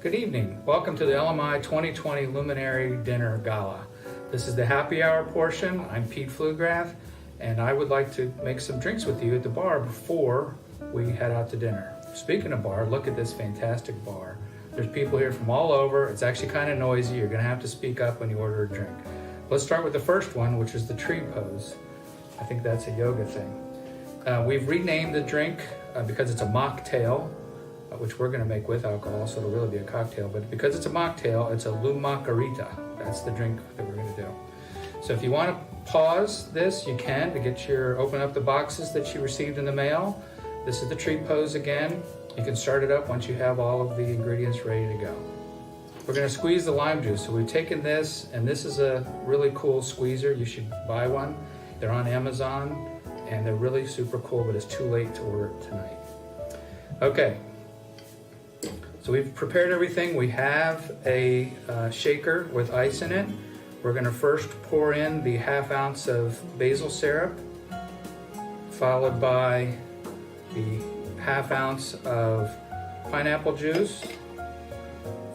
Good evening. Welcome to the LMI 2020 Luminary Dinner Gala. This is the happy hour portion. I'm Pete Pflugrath, and I would like to make some drinks with you at the bar before we head out to dinner. Speaking of bar, look at this fantastic bar. There's people here from all over. It's actually kind of noisy. You're going to have to speak up when you order a drink. Let's start with the first one, which is the tree pose. I think that's a yoga thing. We've renamed the drink because it's a mocktail, which we're going to make with alcohol, so it'll really be a cocktail. But because it's a mocktail, it's a Lumargarita. That's the drink that we're going to do. So if you want to pause this, you can to open up the boxes that you received in the mail. This is the tree pose again. You can start it up once you have all of the ingredients ready to go. We're going to squeeze the lime juice. So we've taken this, and this is a really cool squeezer. You should buy one. They're on Amazon, and they're really super cool, but it's too late to order it tonight. Okay. So we've prepared everything. We have a shaker with ice in it. We're going to first pour in the ½ ounce of basil syrup, followed by the ½ ounce of pineapple juice,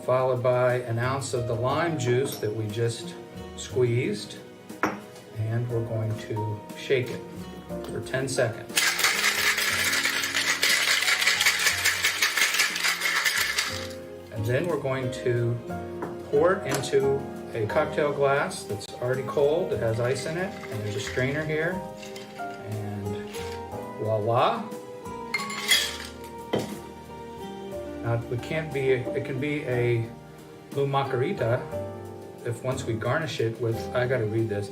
followed by an ounce of the lime juice that we just squeezed, and we're going to shake it for 10 seconds. And then we're going to pour it into a cocktail glass that's already cold, that has ice in it, and there's a strainer here, and voila. Now it can be a Lumargarita if once we garnish it with, I gotta read this,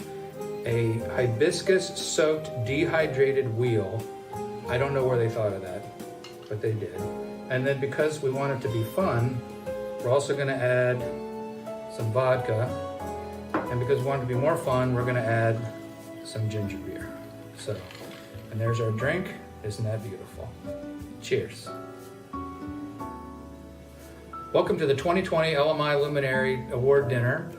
a hibiscus soaked dehydrated wheel. I don't know where they thought of that, but they did. And then because we want it to be fun, we're also gonna add some vodka. And because we want it to be more fun, we're gonna add some ginger beer. So, and there's our drink. Isn't that beautiful? Cheers. Welcome to the 2020 LMI Luminary Award Dinner.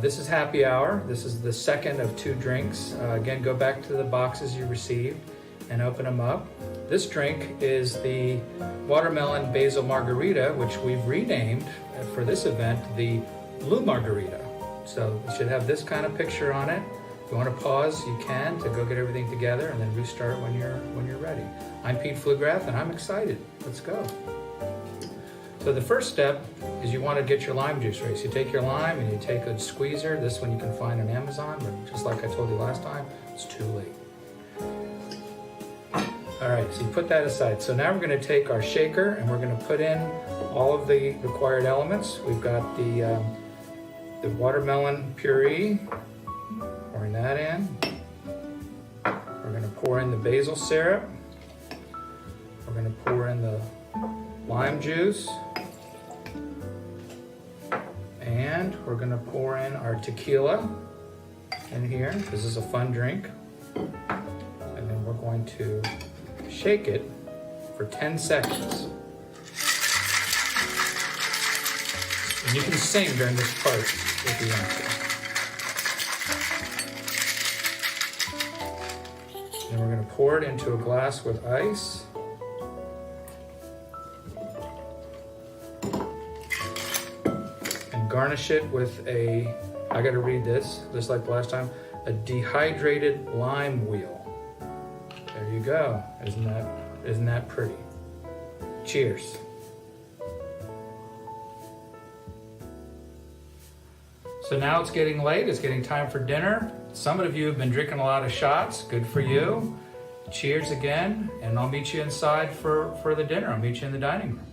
This is happy hour. This is the second of 2 drinks. Again, go back to the boxes you received and open them up. This drink is the watermelon basil margarita, which we've renamed for this event the Lumargarita. So it should have this kind of picture on it. If you want to pause, you can to go get everything together, and then restart when you're ready. I'm Pete Pflugrath, and I'm excited. Let's go. So the first step is you want to get your lime juice ready. So you take your lime and you take a squeezer. This one you can find on Amazon, but just like I told you last time, it's too late. All right, so you put that aside. So now we're going to take our shaker and we're going to put in all of the required elements. We've got the watermelon puree, pouring that in. We're going to pour in the basil syrup. We're going to pour in the lime juice. And we're going to pour in our tequila in here. This is a fun drink. And then we're going to shake it for 10 seconds. And you can sing during this part if you want to. Then we're going to pour it into a glass with ice. And garnish it with a, I got to read this, just like last time, a dehydrated lime wheel. There you go. Isn't that pretty? Cheers. So now it's getting late. It's getting time for dinner. Some of you have been drinking a lot of shots. Good for you. Cheers again, and I'll meet you inside for the dinner. I'll meet you in the dining room.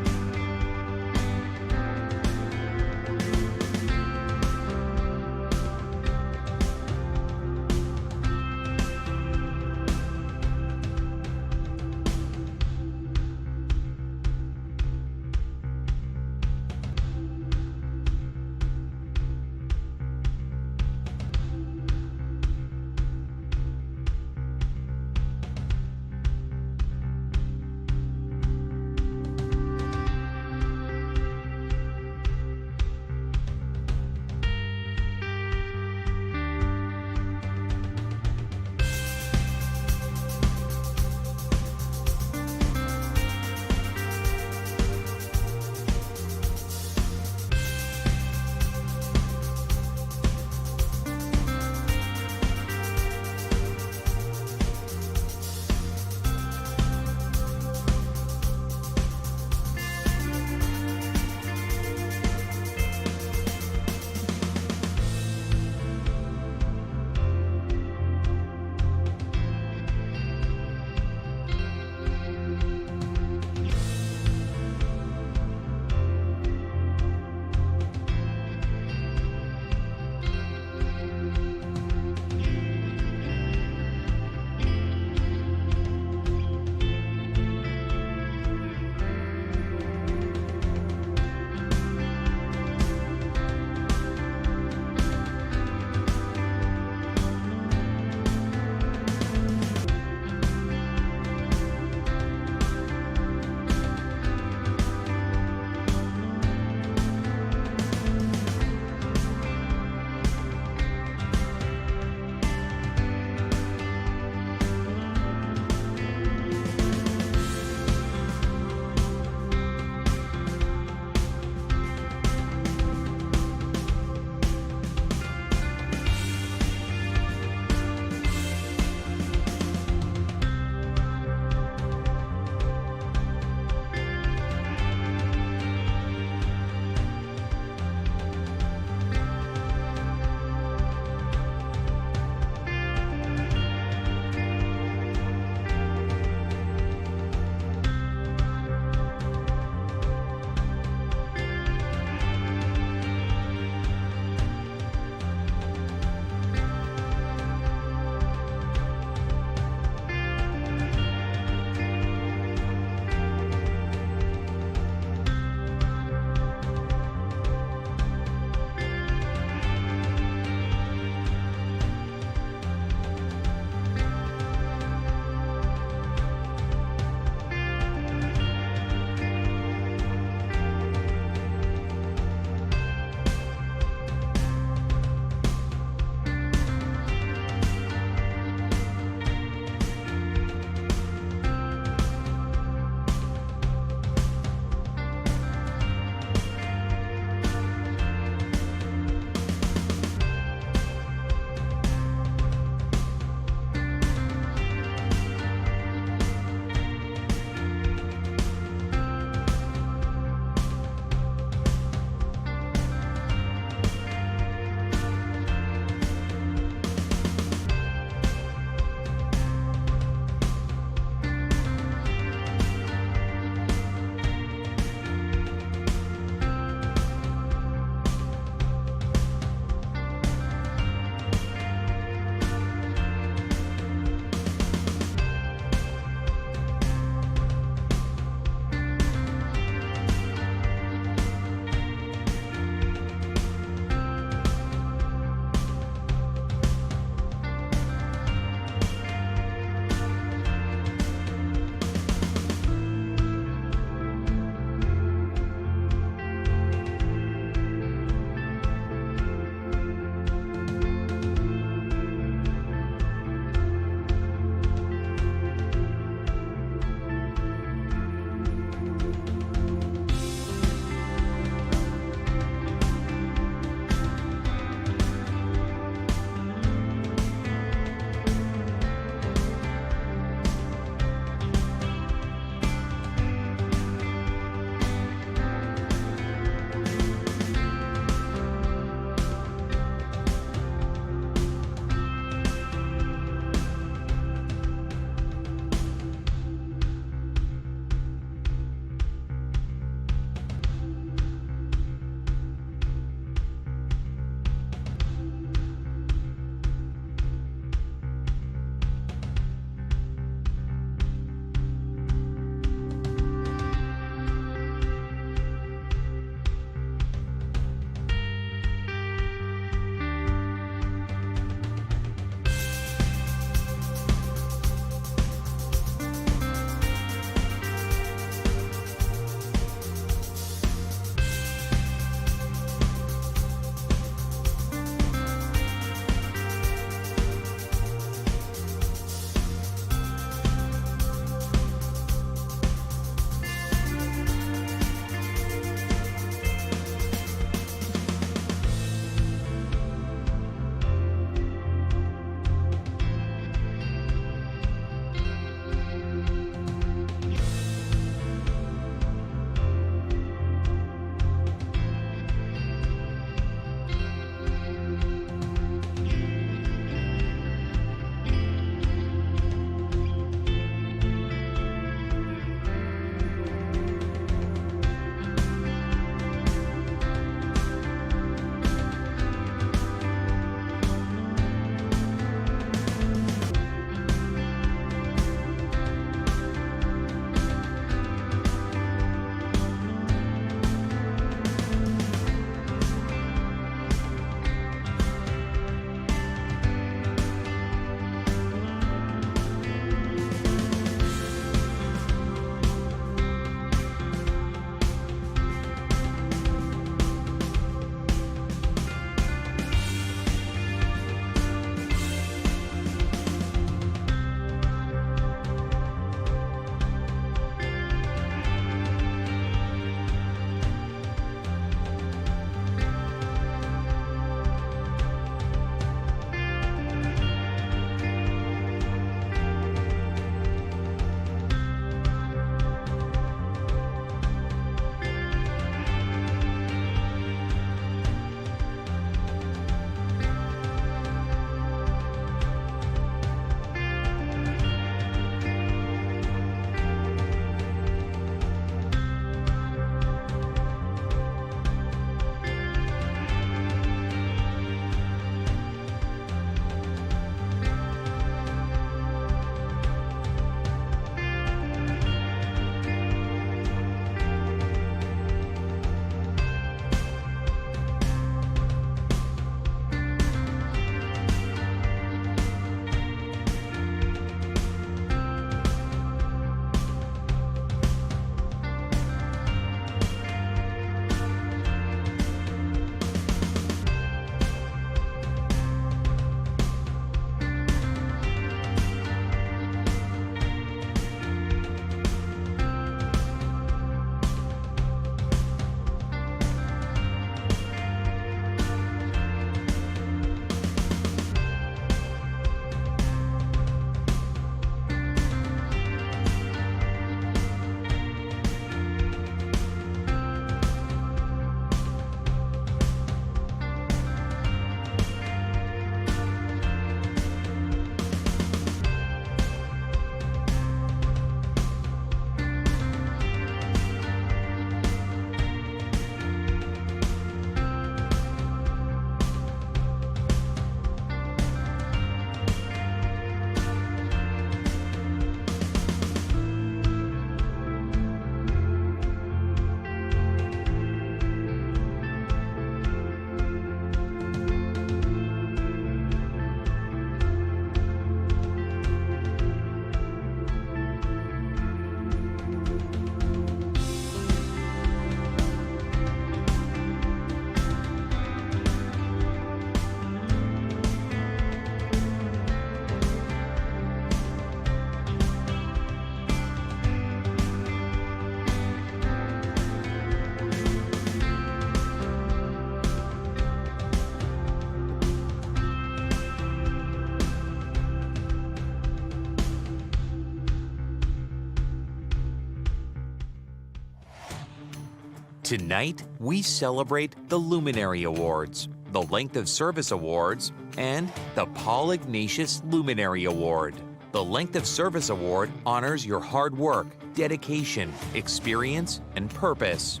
Tonight, we celebrate the Luminary Awards, the Length of Service Awards, and the Paul Ignatius Luminary Award. The Length of Service Award honors your hard work, dedication, experience, and purpose.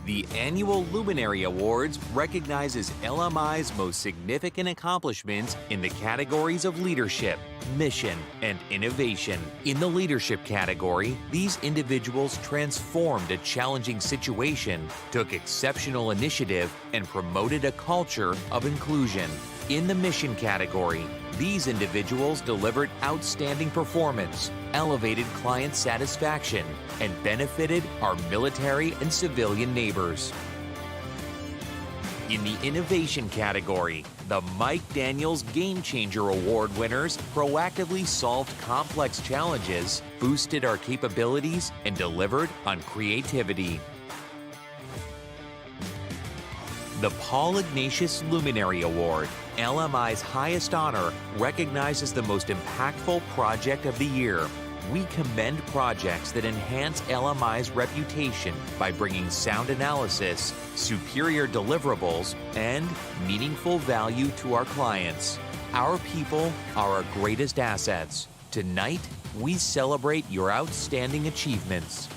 The annual Luminary Awards recognizes LMI's most significant accomplishments in the categories of leadership, mission, and innovation. In the leadership category, these individuals transformed a challenging situation, took exceptional initiative, and promoted a culture of inclusion. In the mission category, these individuals delivered outstanding performance, elevated client satisfaction, and benefited our military and civilian neighbors. In the innovation category, the Mike Daniels Game Changer Award winners proactively solved complex challenges, boosted our capabilities, and delivered on creativity. The Paul Ignatius Luminary Award, LMI's highest honor, recognizes the most impactful project of the year. We commend projects that enhance LMI's reputation by bringing sound analysis, superior deliverables, and meaningful value to our clients. Our people are our greatest assets. Tonight, we celebrate your outstanding achievements.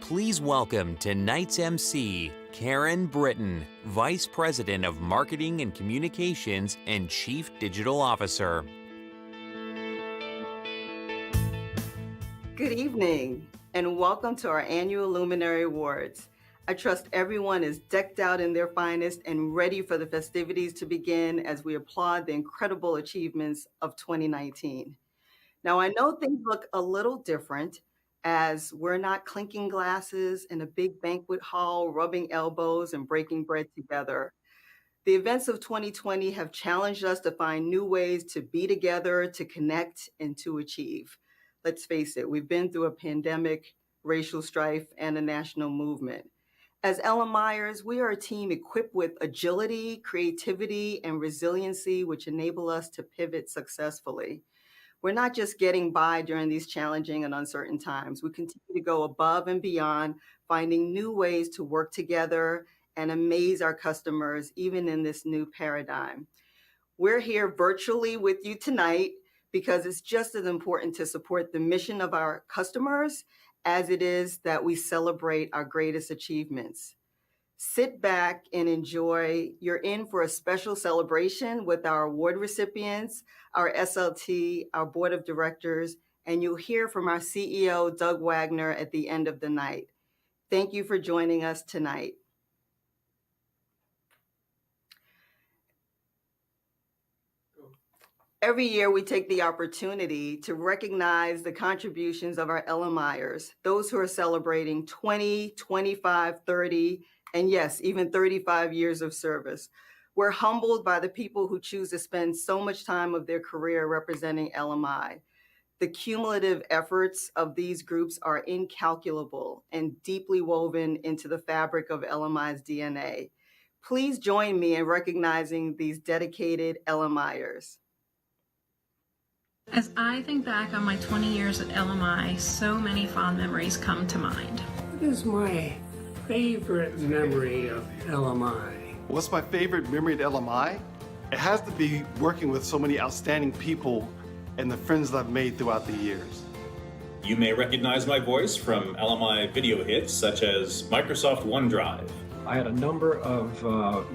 Please welcome tonight's MC, Karen Britton, Vice President of Marketing and Communications and Chief Digital Officer. Good evening, and welcome to our annual Luminary Awards. I trust everyone is decked out in their finest and ready for the festivities to begin as we applaud the incredible achievements of 2019. Now, I know things look a little different, as we're not clinking glasses in a big banquet hall, rubbing elbows and breaking bread together. The events of 2020 have challenged us to find new ways to be together, to connect, and to achieve. Let's face it, we've been through a pandemic, racial strife, and a national movement. As LMI'S, we are a team equipped with agility, creativity, and resiliency, which enable us to pivot successfully. We're not just getting by during these challenging and uncertain times. We continue to go above and beyond, finding new ways to work together and amaze our customers, even in this new paradigm. We're here virtually with you tonight because it's just as important to support the mission of our customers as it is that we celebrate our greatest achievements. Sit back and enjoy. You're in for a special celebration with our award recipients, our SLT, our board of directors, and you'll hear from our CEO, Doug Wagner, at the end of the night. Thank you for joining us tonight. Every year, we take the opportunity to recognize the contributions of our LMI'S, those who are celebrating 20, 25, 30, and yes, even 35 years of service. We're humbled by the people who choose to spend so much time of their career representing LMI. The cumulative efforts of these groups are incalculable and deeply woven into the fabric of LMI's DNA. Please join me in recognizing these dedicated LMI'S. As I think back on my 20 years at LMI, so many fond memories come to mind. What is my favorite memory of LMI? What's my favorite memory at LMI? It has to be working with so many outstanding people and the friends that I've made throughout the years. You may recognize my voice from LMI video hits such as Microsoft OneDrive. I had a number of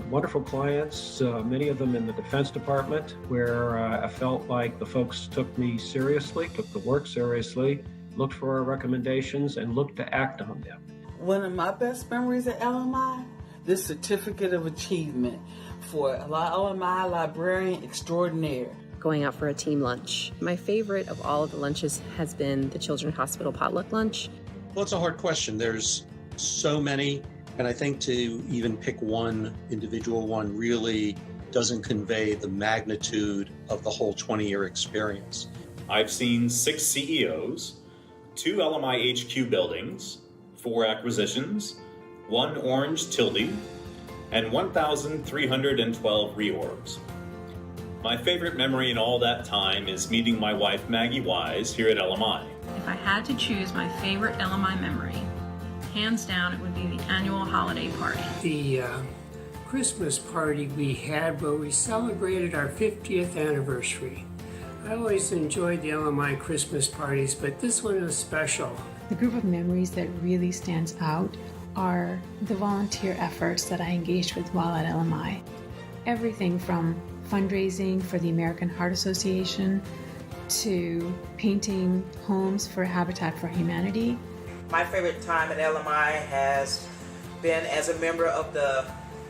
wonderful clients, many of them in the Defense Department, where I felt like the folks took me seriously, took the work seriously, looked for our recommendations, and looked to act on them. One of my best memories at LMI, this Certificate of Achievement for LMI Librarian Extraordinaire. Going out for a team lunch. My favorite of all of the lunches has been the Children's Hospital potluck lunch. Well, it's a hard question. There's so many, and I think to even pick one individual one really doesn't convey the magnitude of the whole 20-year experience. I've seen 6 CEOs, 2 LMI HQ buildings, 4 acquisitions, 1 orange tilde, and 1,312 reorbs. My favorite memory in all that time is meeting my wife Maggie Wise here at LMI. If I had to choose my favorite LMI memory, hands down it would be the annual holiday party. The Christmas party we had where we celebrated our 50th anniversary. I always enjoyed the LMI Christmas parties, but this one was special. The group of memories that really stands out are the volunteer efforts that I engaged with while at LMI. Everything from fundraising for the American Heart Association to painting homes for Habitat for Humanity. My favorite time at LMI has been as a member of the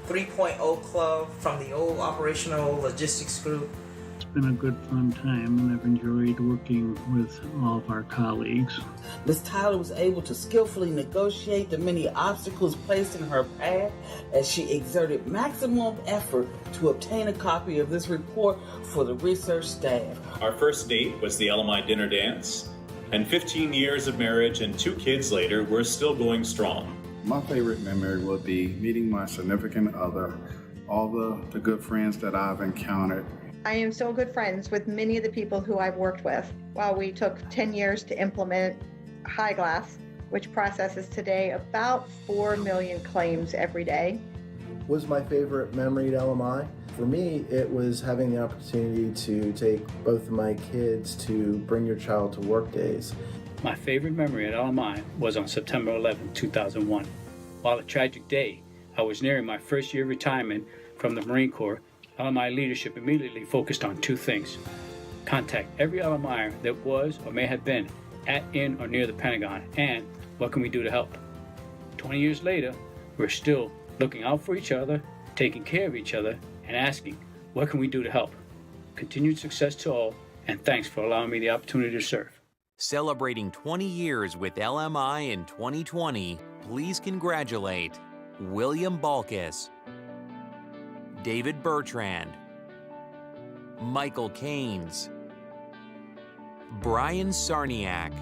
3.0 Club from the old operational logistics group. It's been a good fun time, and I've enjoyed working with all of our colleagues. Ms. Tyler was able to skillfully negotiate the many obstacles placed in her path as she exerted maximum effort to obtain a copy of this report for the research staff. Our first date was the LMI dinner dance, and 15 years of marriage and 2 kids later, we're still going strong. My favorite memory would be meeting my significant other, all the good friends that I've encountered. I am still good friends with many of the people who I've worked with. While we took 10 years to implement High Glass, which processes today about 4 million claims every day. Was my favorite memory at LMI? For me, it was having the opportunity to take both of my kids to Bring Your Child to Work days. My favorite memory at LMI was on September 11, 2001. While a tragic day, I was nearing my first year of retirement from the Marine Corps. LMI leadership immediately focused on 2 things. Contact every LMIer that was or may have been at, in, or near the Pentagon, and what can we do to help? 20 years later, we're still looking out for each other, taking care of each other, and asking, what can we do to help? Continued success to all, and thanks for allowing me the opportunity to serve. Celebrating 20 years with LMI in 2020, please congratulate William Balkus, David Bertrand, Michael Keynes, Brian Sarniak,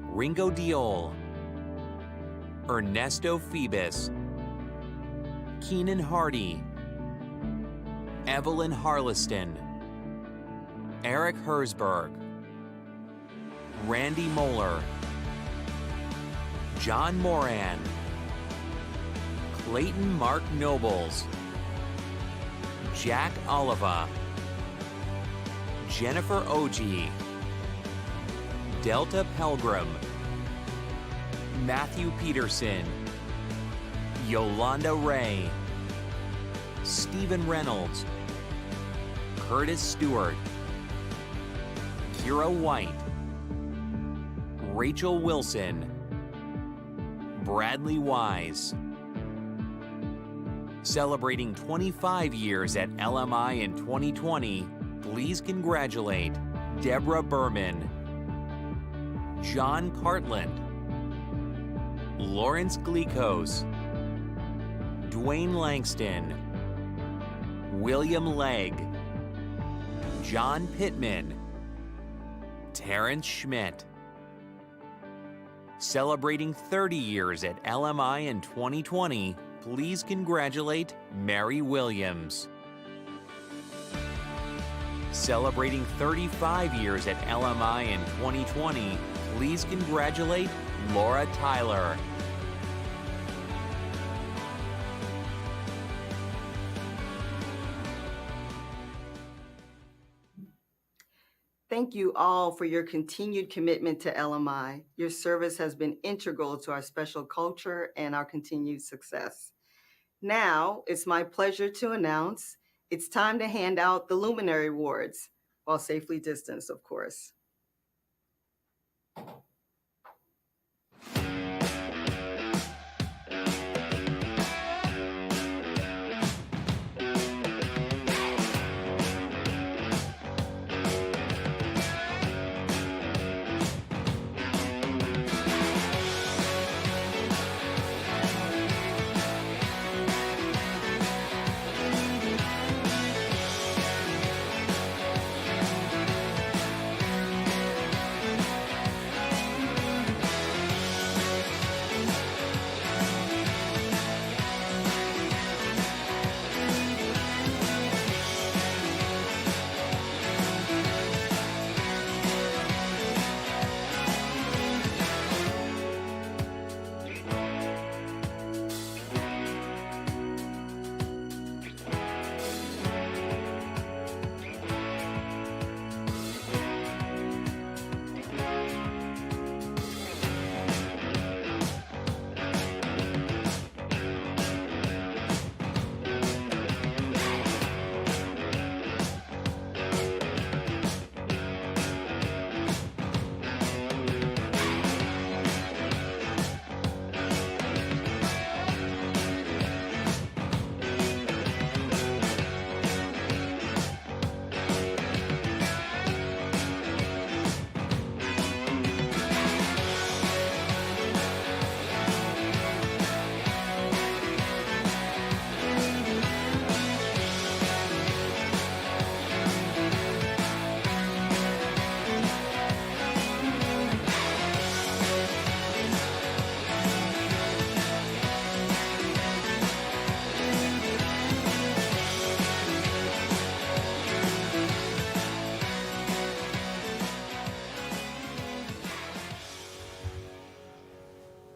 Ringo Diol, Ernesto Phoebus, Keenan Hardy, Evelyn Harleston, Eric Herzberg, Randy Moeller, John Moran, Clayton Mark Nobles, Jack Oliva, Jennifer Oji, Delta Pelgrim, Matthew Peterson, Yolanda Ray, Stephen Reynolds, Curtis Stewart, Kira White, Rachel Wilson, Bradley Wise. Celebrating 25 years at LMI in 2020, please congratulate Deborah Berman, John Cartland, Lawrence Glikos, Dwayne Langston, William Legg, John Pittman, Terrence Schmidt. Celebrating 30 years at LMI in 2020, please congratulate Mary Williams. Celebrating 35 years at LMI in 2020, please congratulate Laura Tyler. Thank you all for your continued commitment to LMI. Your service has been integral to our special culture and our continued success. Now, it's my pleasure to announce it's time to hand out the Luminary Awards, while safely distanced, of course.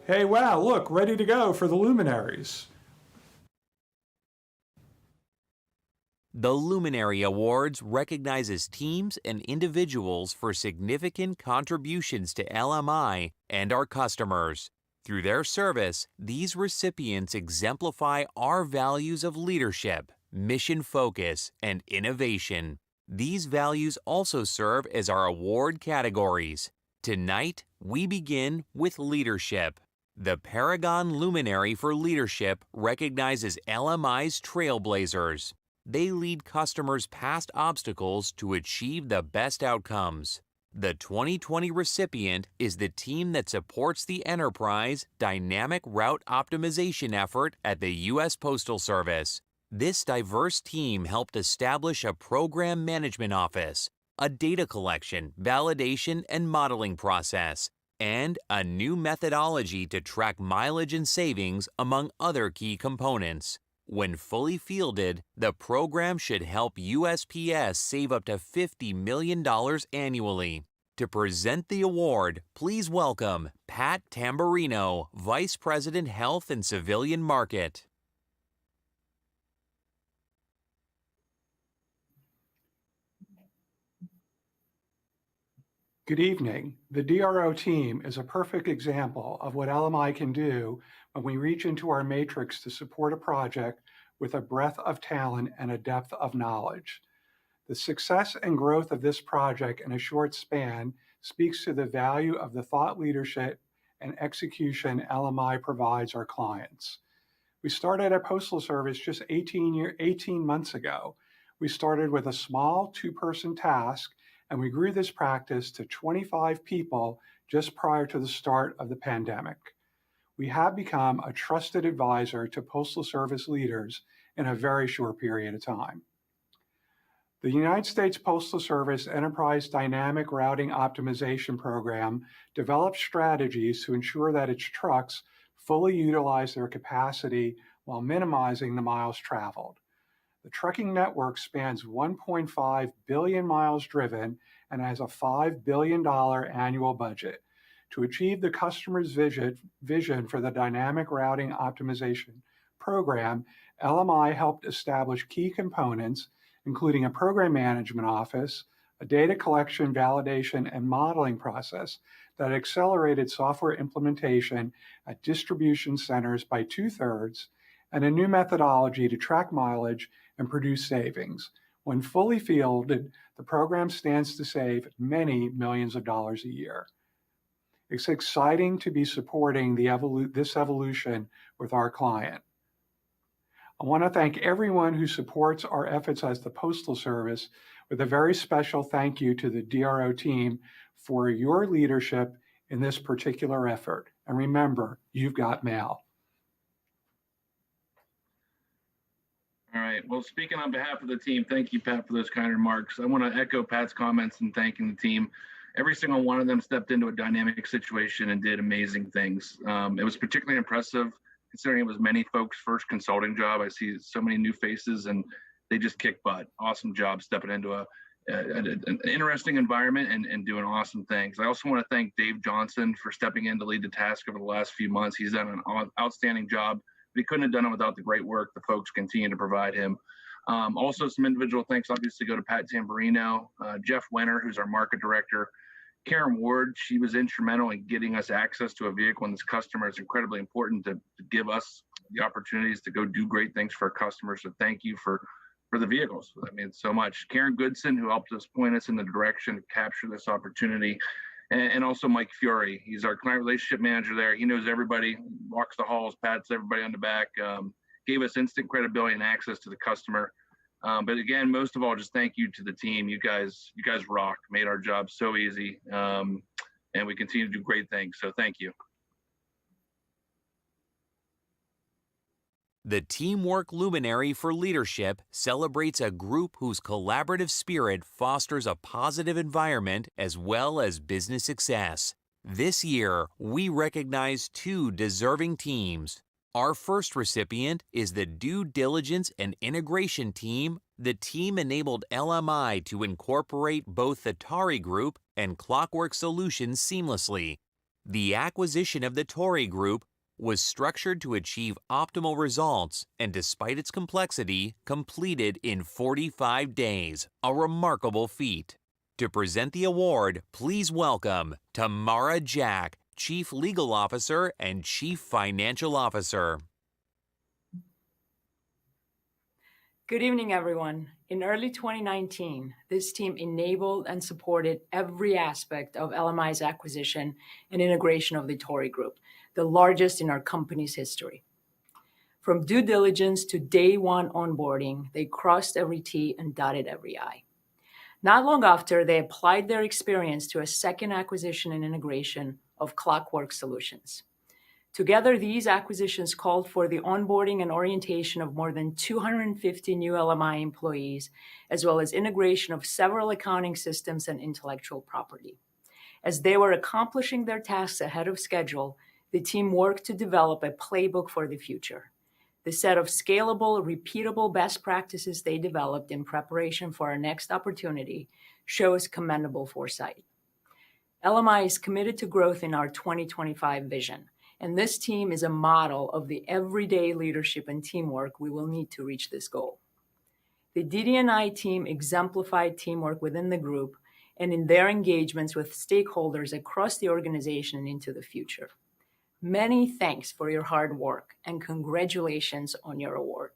Hey, wow, look, ready to go for the luminaries. The Luminary Awards recognizes teams and individuals for significant contributions to LMI and our customers. Through their service, these recipients exemplify our values of leadership, mission focus, and innovation. These values also serve as our award categories. Tonight, we begin with leadership. The PARAGON Luminary for Leadership recognizes LMI's trailblazers. They lead customers past obstacles to achieve the best outcomes. The 2020 recipient is the team that supports the enterprise dynamic route optimization effort at the U.S. Postal Service. This diverse team helped establish a program management office, a data collection, validation, and modeling process, and a new methodology to track mileage and savings, among other key components. When fully fielded, the program should help USPS save up to $50 million annually. To present the award, please welcome Pat Tamburino, Vice President, Health and Civilian Market. Good evening. The DRO team is a perfect example of what LMI can do when we reach into our matrix to support a project with a breadth of talent and a depth of knowledge. The success and growth of this project in a short span speaks to the value of the thought leadership and execution LMI provides our clients. We started at Postal Service just 18 months ago. We started with a small two-person task, and we grew this practice to 25 people just prior to the start of the pandemic. We have become a trusted advisor to Postal Service leaders in a very short period of time. The United States Postal Service Enterprise Dynamic Routing Optimization Program develops strategies to ensure that its trucks fully utilize their capacity while minimizing the miles traveled. The trucking network spans 1.5 billion miles driven and has a $5 billion annual budget. To achieve the customer's vision for the Dynamic Routing Optimization Program, LMI helped establish key components, including a program management office, a data collection, validation, and modeling process that accelerated software implementation at distribution centers by 2/3, and a new methodology to track mileage and produce savings. When fully fielded, the program stands to save many millions of dollars a year. It's exciting to be supporting this evolution with our client. I want to thank everyone who supports our efforts as the Postal Service, with a very special thank you to the DRO team for your leadership in this particular effort. And remember, you've got mail. All right. Well, speaking on behalf of the team, thank you, Pat, for those kind remarks. I want to echo Pat's comments in thanking the team. Every single one of them stepped into a dynamic situation and did amazing things. It was particularly impressive considering it was many folks' first consulting job. I see so many new faces and they just kick butt. Awesome job stepping into an interesting environment and doing awesome things. I also want to thank Dave Johnson for stepping in to lead the task over the last few months. He's done an outstanding job, but he couldn't have done it without the great work the folks continue to provide him. Also, some individual thanks obviously go to Pat Tamburino, Jeff Wenner, who's our market director, Karen Ward. She was instrumental in getting us access to a vehicle, and this customer is incredibly important to give us the opportunities to go do great things for our customers. So thank you for the vehicles. I mean, so much. Karen Goodson, who helped us point us in the direction to capture this opportunity. And also Mike Fiore. He's our client relationship manager there. He knows everybody, walks the halls, pats everybody on the back, gave us instant credibility and access to the customer. But again, most of all, just thank you to the team. You guys rock, made our job so easy. And we continue to do great things. So thank you. The Teamwork Luminary for Leadership celebrates a group whose collaborative spirit fosters a positive environment as well as business success. This year, we recognize 2 deserving teams. Our first recipient is the Due Diligence and Integration Team. The team enabled LMI to incorporate both the Tari Group and Clockwork Solutions seamlessly. The acquisition of the Torrey Group was structured to achieve optimal results and, despite its complexity, completed in 45 days, a remarkable feat. To present the award, please welcome Tamara Jack, Chief Legal Officer and Chief Financial Officer. Good evening, everyone. In early 2019, this team enabled and supported every aspect of LMI's acquisition and integration of the Torrey Group, the largest in our company's history. From due diligence to day one onboarding, they crossed every T and dotted every I. Not long after, they applied their experience to a second acquisition and integration of Clockwork Solutions. Together, these acquisitions called for the onboarding and orientation of more than 250 new LMI employees, as well as integration of several accounting systems and intellectual property. As they were accomplishing their tasks ahead of schedule, the team worked to develop a playbook for the future. The set of scalable, repeatable best practices they developed in preparation for our next opportunity shows commendable foresight. LMI is committed to growth in our 2025 vision, and this team is a model of the everyday leadership and teamwork we will need to reach this goal. The DD&I team exemplified teamwork within the group and in their engagements with stakeholders across the organization and into the future. Many thanks for your hard work and congratulations on your award.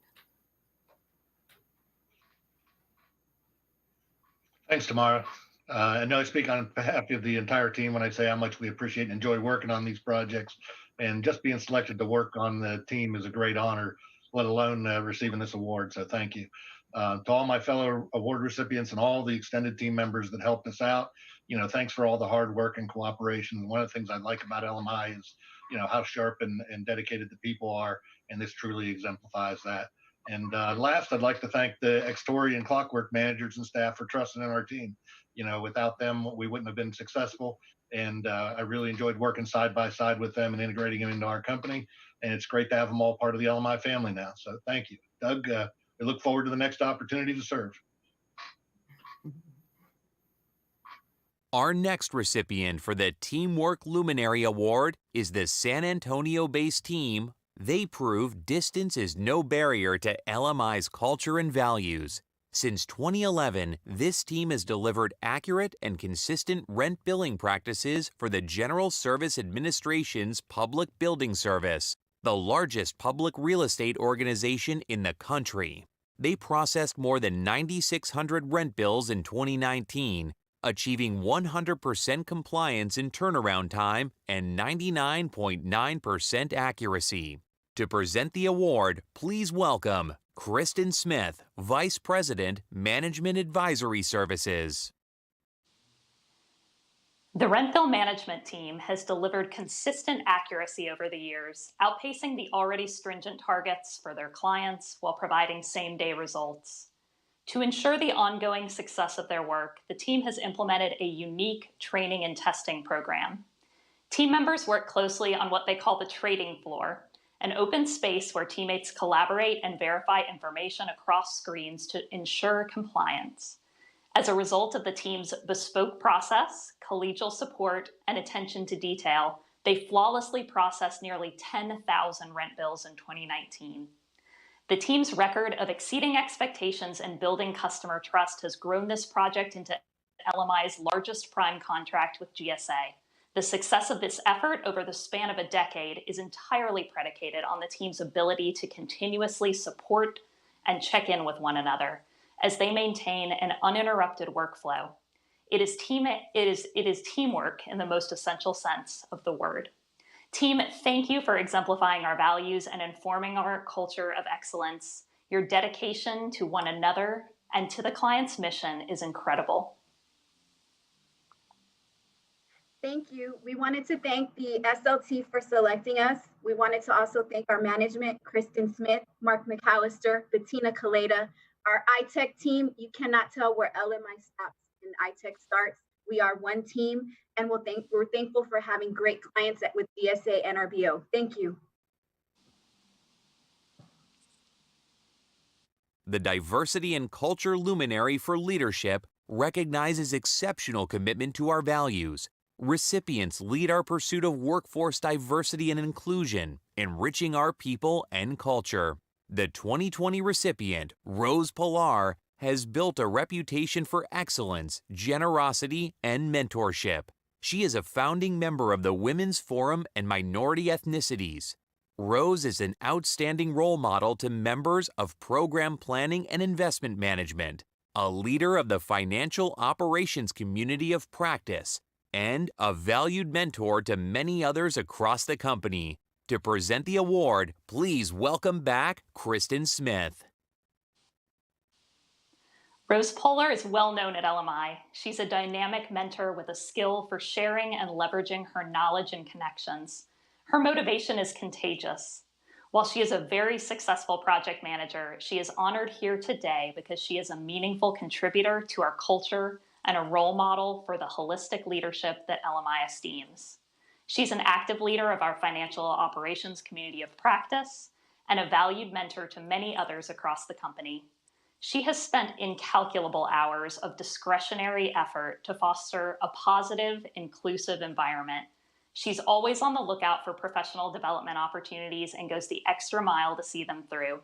Thanks, Tamara. I know I speak on behalf of the entire team when I say how much we appreciate and enjoy working on these projects. And just being selected to work on the team is a great honor, let alone receiving this award. So thank you. To all my fellow award recipients and all the extended team members that helped us out, thanks for all the hard work and cooperation. One of the things I like about LMI is, how sharp and dedicated the people are, and this truly exemplifies that. And last, I'd like to thank the Extori and Clockwork managers and staff for trusting in our team. Without them, we wouldn't have been successful. And I really enjoyed working side by side with them and integrating them into our company. And it's great to have them all part of the LMI family now. So thank you. Doug, we look forward to the next opportunity to serve. Our next recipient for the Teamwork Luminary Award is the San Antonio-based team. They prove distance is no barrier to LMI's culture and values. Since 2011, this team has delivered accurate and consistent rent billing practices for the General Service Administration's Public Building Service, the largest public real estate organization in the country. They processed more than 9,600 rent bills in 2019, achieving 100% compliance in turnaround time and 99.9% accuracy. To present the award, please welcome Kristen Smith, Vice President, Management Advisory Services. The rent bill management team has delivered consistent accuracy over the years, outpacing the already stringent targets for their clients while providing same-day results. To ensure the ongoing success of their work, the team has implemented a unique training and testing program. Team members work closely on what they call the trading floor, an open space where teammates collaborate and verify information across screens to ensure compliance. As a result of the team's bespoke process, collegial support, and attention to detail, they flawlessly processed nearly 10,000 rent bills in 2019. The team's record of exceeding expectations and building customer trust has grown this project into LMI's largest prime contract with GSA. The success of this effort over the span of a decade is entirely predicated on the team's ability to continuously support and check in with one another as they maintain an uninterrupted workflow. It is teamwork in the most essential sense of the word. Team, thank you for exemplifying our values and informing our culture of excellence. Your dedication to one another and to the client's mission is incredible. Thank you. We wanted to thank the SLT for selecting us. We wanted to also thank our management, Kristen Smith, Mark McAllister, Bettina Kaleda, our iTech team. You cannot tell where LMI stops and iTech starts. We are one team, and we're thankful for having great clients with DSA and RBO. Thank you. The Diversity and Culture Luminary for Leadership recognizes exceptional commitment to our values, recipients lead our pursuit of workforce diversity and inclusion, enriching our people and culture. The 2020 recipient, Rose Pilar, has built a reputation for excellence, generosity, and mentorship. She is a founding member of the Women's Forum and Minority Ethnicities. Rose is an outstanding role model to members of program planning and investment management, a leader of the financial operations community of practice, and a valued mentor to many others across the company. To present the award, please welcome back Kristen Smith. Rose Polar is well known at LMI. She's a dynamic mentor with a skill for sharing and leveraging her knowledge and connections. Her motivation is contagious. While she is a very successful project manager, she is honored here today because she is a meaningful contributor to our culture and a role model for the holistic leadership that LMI esteems. She's an active leader of our financial operations community of practice and a valued mentor to many others across the company. She has spent incalculable hours of discretionary effort to foster a positive, inclusive environment. She's always on the lookout for professional development opportunities and goes the extra mile to see them through.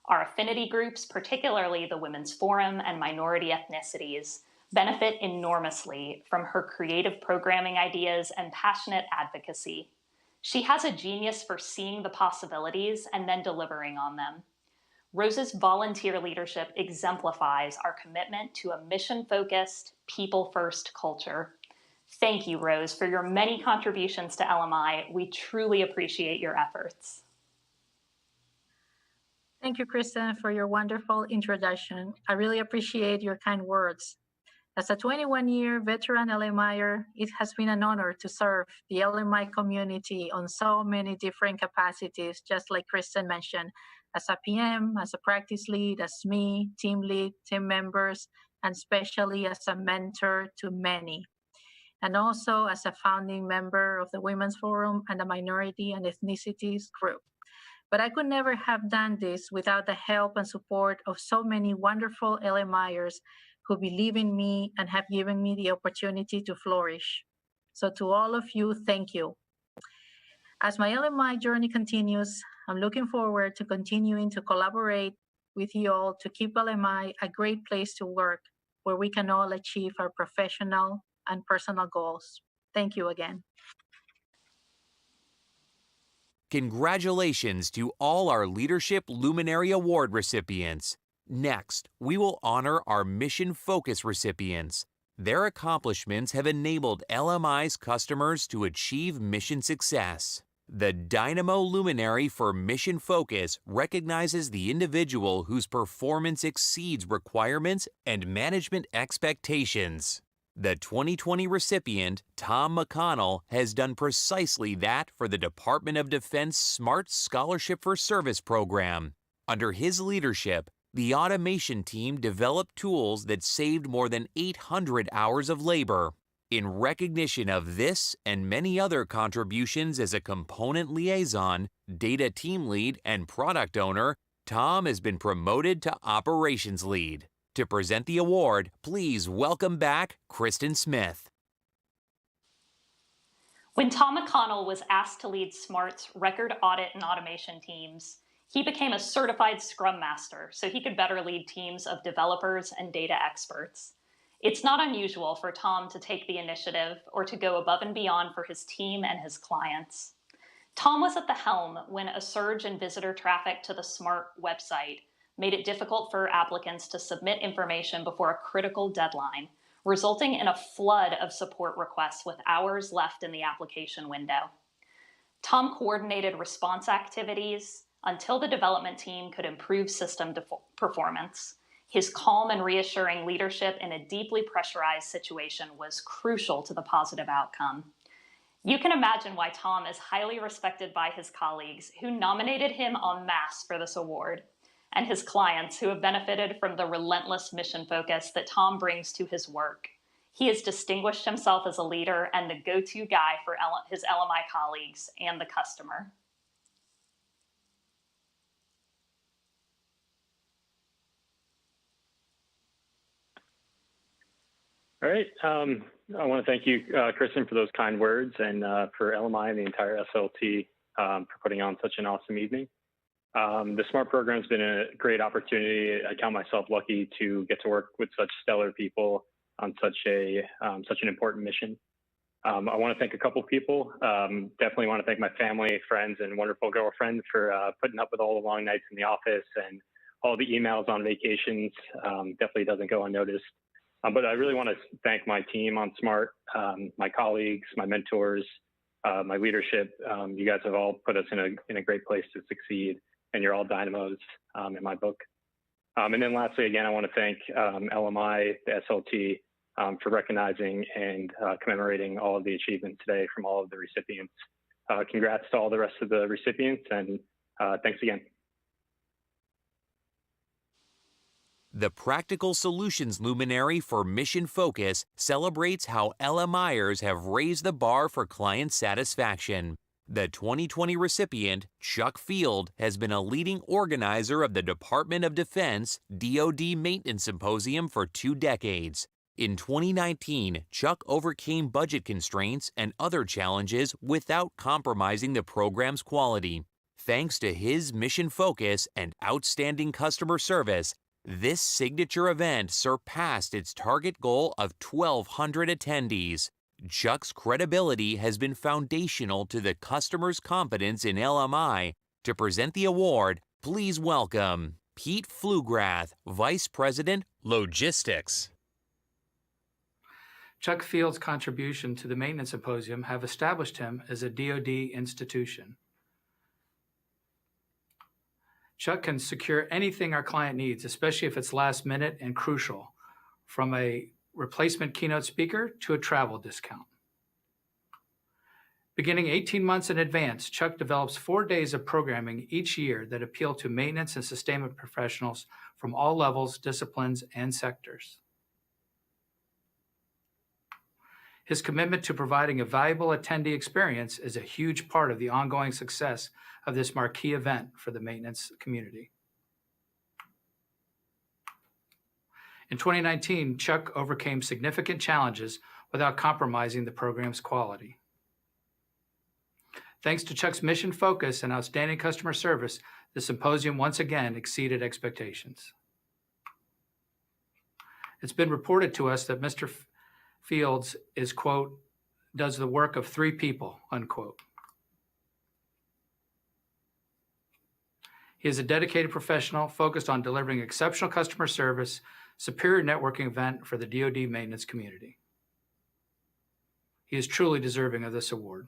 Our affinity groups, particularly the Women's Forum and Minority Ethnicities, benefit enormously from her creative programming ideas and passionate advocacy. She has a genius for seeing the possibilities and then delivering on them. Rose's volunteer leadership exemplifies our commitment to a mission-focused, people-first culture. Thank you, Rose, for your many contributions to LMI. We truly appreciate your efforts. Thank you, Kristen, for your wonderful introduction. I really appreciate your kind words. As a 21-year veteran LMIer, it has been an honor to serve the LMI community on so many different capacities, just like Kristen mentioned, as a PM, as a practice lead, as me, team lead, team members, and especially as a mentor to many. And also as a founding member of the Women's Forum and the Minority and Ethnicities group. But I could never have done this without the help and support of so many wonderful LMIers who believe in me and have given me the opportunity to flourish. So to all of you, thank you. As my LMI journey continues, I'm looking forward to continuing to collaborate with you all to keep LMI a great place to work where we can all achieve our professional and personal goals. Thank you again. Congratulations to all our Leadership Luminary Award recipients. Next, we will honor our Mission Focus recipients. Their accomplishments have enabled LMI's customers to achieve mission success. The DYNAMO Luminary for Mission Focus recognizes the individual whose performance exceeds requirements and management expectations. The 2020 recipient, Tom McConnell, has done precisely that for the Department of Defense Smart Scholarship for Service program. Under his leadership, the automation team developed tools that saved more than 800 hours of labor. In recognition of this and many other contributions as a component liaison, data team lead, and product owner, Tom has been promoted to operations lead. To present the award, please welcome back Kristen Smith. When Tom McConnell was asked to lead SMART's record audit and automation teams, he became a certified Scrum Master so he could better lead teams of developers and data experts. It's not unusual for Tom to take the initiative or to go above and beyond for his team and his clients. Tom was at the helm when a surge in visitor traffic to the SMART website made it difficult for applicants to submit information before a critical deadline, resulting in a flood of support requests with hours left in the application window. Tom coordinated response activities until the development team could improve system performance. His calm and reassuring leadership in a deeply pressurized situation was crucial to the positive outcome. You can imagine why Tom is highly respected by his colleagues who nominated him en masse for this award, and his clients who have benefited from the relentless mission focus that Tom brings to his work. He has distinguished himself as a leader and the go-to guy for his LMI colleagues and the customer. All right. I want to thank you, Kristen, for those kind words, and for LMI and the entire SLT for putting on such an awesome evening. The SMART program has been a great opportunity. I count myself lucky to get to work with such stellar people on such an important mission. I want to thank a couple people. Definitely want to thank my family, friends, and wonderful girlfriend for putting up with all the long nights in the office and all the emails on vacations. Definitely doesn't go unnoticed. But I really want to thank my team on SMART, my colleagues, my mentors, my leadership. You guys have all put us in a great place to succeed, and you're all dynamos in my book. And then lastly, again, I want to thank LMI, the SLT, for recognizing and commemorating all of the achievements today from all of the recipients. Congrats to all the rest of the recipients, and thanks again. The Practical Solutions Luminary for Mission Focus celebrates how LMI'S have raised the bar for client satisfaction. The 2020 recipient, Chuck Field, has been a leading organizer of the Department of Defense DoD Maintenance Symposium for 2 decades. In 2019, Chuck overcame budget constraints and other challenges without compromising the program's quality. Thanks to his mission focus and outstanding customer service, this signature event surpassed its target goal of 1,200 attendees. Chuck's credibility has been foundational to the customer's confidence in LMI. To present the award, please welcome Pete Pflugrath, Vice President, Logistics. Chuck Field's contribution to the Maintenance Symposium have established him as a DoD institution. Chuck can secure anything our client needs, especially if it's last minute and crucial, from a replacement keynote speaker to a travel discount. Beginning 18 months in advance, Chuck develops 4 days of programming each year that appeal to maintenance and sustainment professionals from all levels, disciplines, and sectors. His commitment to providing a valuable attendee experience is a huge part of the ongoing success of this marquee event for the maintenance community. In 2019, Chuck overcame significant challenges without compromising the program's quality. Thanks to Chuck's mission focus and outstanding customer service, the symposium once again exceeded expectations. It's been reported to us that Mr. Fields is, quote, does the work of 3 people, unquote. He is a dedicated professional focused on delivering exceptional customer service, superior networking event for the DoD maintenance community. He is truly deserving of this award.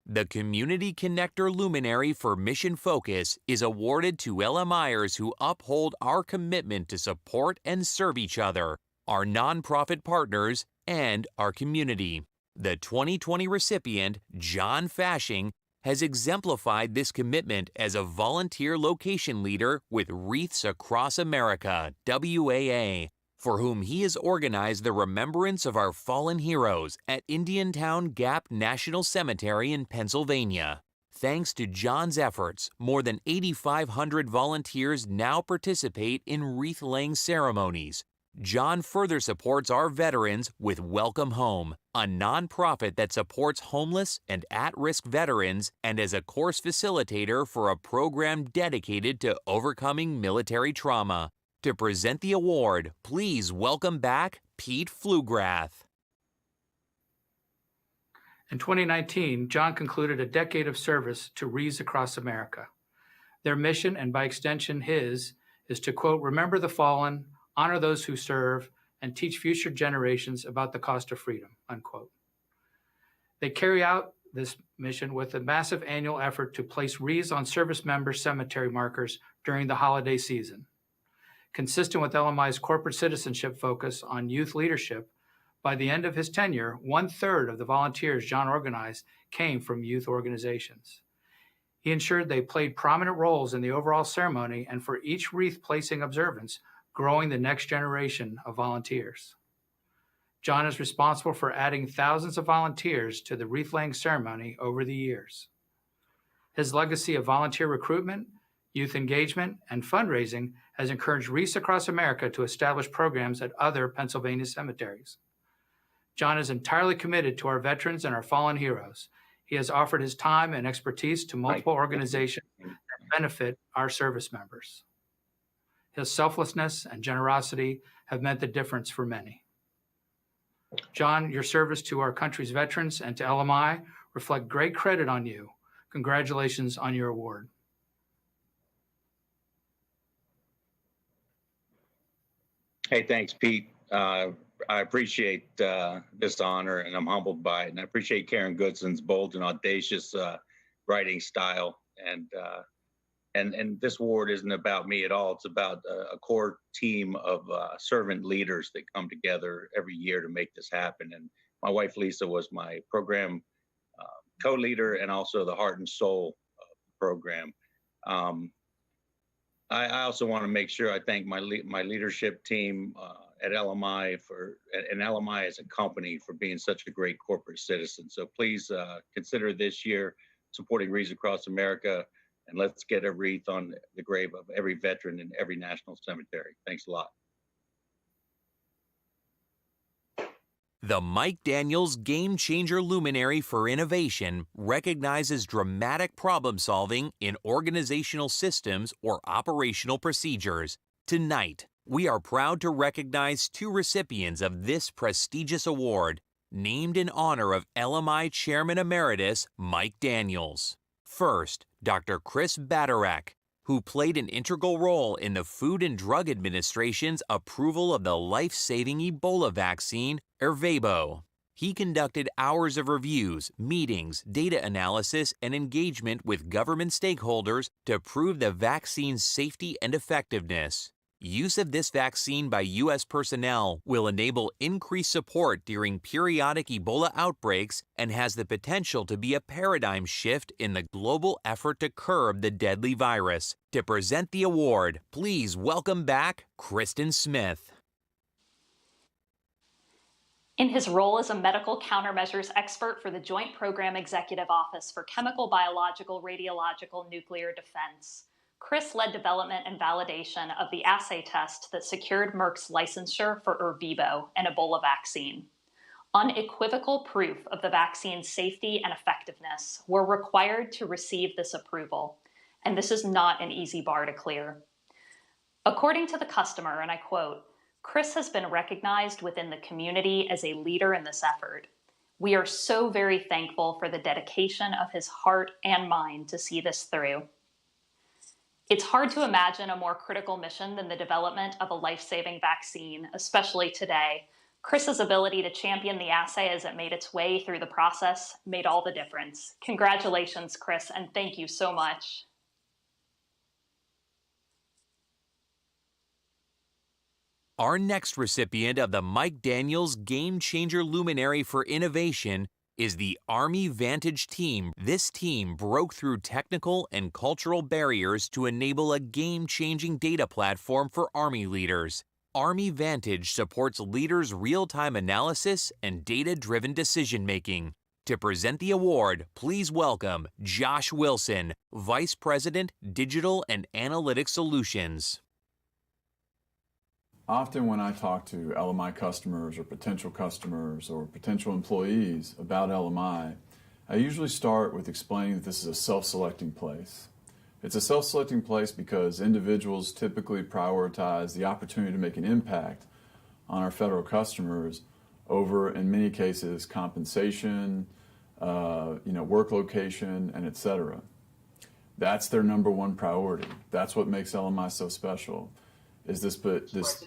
The Community Connector Luminary for Mission Focus is awarded to LMI'S who uphold our commitment to support and serve each other, our nonprofit partners, and our community. The 2020 recipient, John Fashing, has exemplified this commitment as a volunteer location leader with Wreaths Across America, WAA, for whom he has organized the remembrance of our fallen heroes at Indiantown Gap National Cemetery in Pennsylvania. Thanks to John's efforts, more than 8,500 volunteers now participate in wreath-laying ceremonies. John further supports our veterans with Welcome Home, a nonprofit that supports homeless and at-risk veterans, and as a course facilitator for a program dedicated to overcoming military trauma. To present the award, please welcome back Pete Pflugrath. In 2019, John concluded a decade of service to Wreaths Across America. Their mission, and by extension his, is to, quote, remember the fallen, honor those who serve, and teach future generations about the cost of freedom, unquote. They carry out this mission with a massive annual effort to place wreaths on service members' cemetery markers during the holiday season. Consistent with LMI's corporate citizenship focus on youth leadership, By the end of his tenure, 1/3 of the volunteers John organized came from youth organizations. He ensured they played prominent roles in the overall ceremony and for each wreath placing observance, growing the next generation of volunteers. John is responsible for adding thousands of volunteers to the wreath-laying ceremony over the years. His legacy of volunteer recruitment, youth engagement, and fundraising has encouraged wreaths across America to establish programs at other Pennsylvania cemeteries. John is entirely committed to our veterans and our fallen heroes. He has offered his time and expertise to multiple organizations that benefit our service members. His selflessness and generosity have meant the difference for many. John, your service to our country's veterans and to LMI reflect great credit on you. Congratulations on your award. Hey, thanks, Pete. I appreciate this honor, and I'm humbled by it. And I appreciate Karen Goodson's bold and audacious writing style. And this award isn't about me at all. It's about a core team of servant leaders that come together every year to make this happen. And my wife, Lisa, was my program co-leader and also the heart and soul of the program. I also want to make sure I thank my leadership team at LMI and LMI as a company for being such a great corporate citizen. So please consider this year supporting Wreaths Across America, and let's get a wreath on the grave of every veteran in every national cemetery. Thanks a lot. The Mike Daniels Game Changer Luminary for Innovation recognizes dramatic problem solving in organizational systems or operational procedures. Tonight, we are proud to recognize 2 recipients of this prestigious award, named in honor of LMI Chairman Emeritus Mike Daniels. First, Dr. Chris Badarek, who played an integral role in the Food and Drug Administration's approval of the life-saving Ebola vaccine, Ervebo. He conducted hours of reviews, meetings, data analysis, and engagement with government stakeholders to prove the vaccine's safety and effectiveness. Use of this vaccine by U.S. personnel will enable increased support during periodic Ebola outbreaks and has the potential to be a paradigm shift in the global effort to curb the deadly virus. To present the award, please welcome back Kristen Smith. In his role as a medical countermeasures expert for the Joint Program Executive Office for Chemical, Biological, Radiological, Nuclear Defense, Chris led development and validation of the assay test that secured Merck's licensure for Ervebo, an Ebola vaccine. Unequivocal proof of the vaccine's safety and effectiveness were required to receive this approval, and this is not an easy bar to clear. According to the customer, and I quote, "Chris has been recognized within the community as a leader in this effort. We are so very thankful for the dedication of his heart and mind to see this through." It's hard to imagine a more critical mission than the development of a life-saving vaccine, especially today. Chris's ability to champion the assay as it made its way through the process made all the difference. Congratulations, Chris, and thank you so much. Our next recipient of the Mike Daniels Game Changer Luminary for Innovation is the Army Vantage Team. This team broke through technical and cultural barriers to enable a game-changing data platform for Army leaders. Army Vantage supports leaders' real-time analysis and data-driven decision-making. To present the award, please welcome Josh Wilson, Vice President, Digital and Analytics Solutions. Often when I talk to LMI customers or potential employees about LMI, I usually start with explaining that this is a self-selecting place. It's a self-selecting place because individuals typically prioritize the opportunity to make an impact on our federal customers over, in many cases, compensation, work location, and etc. That's their number one priority. That's what makes LMI so special. Is this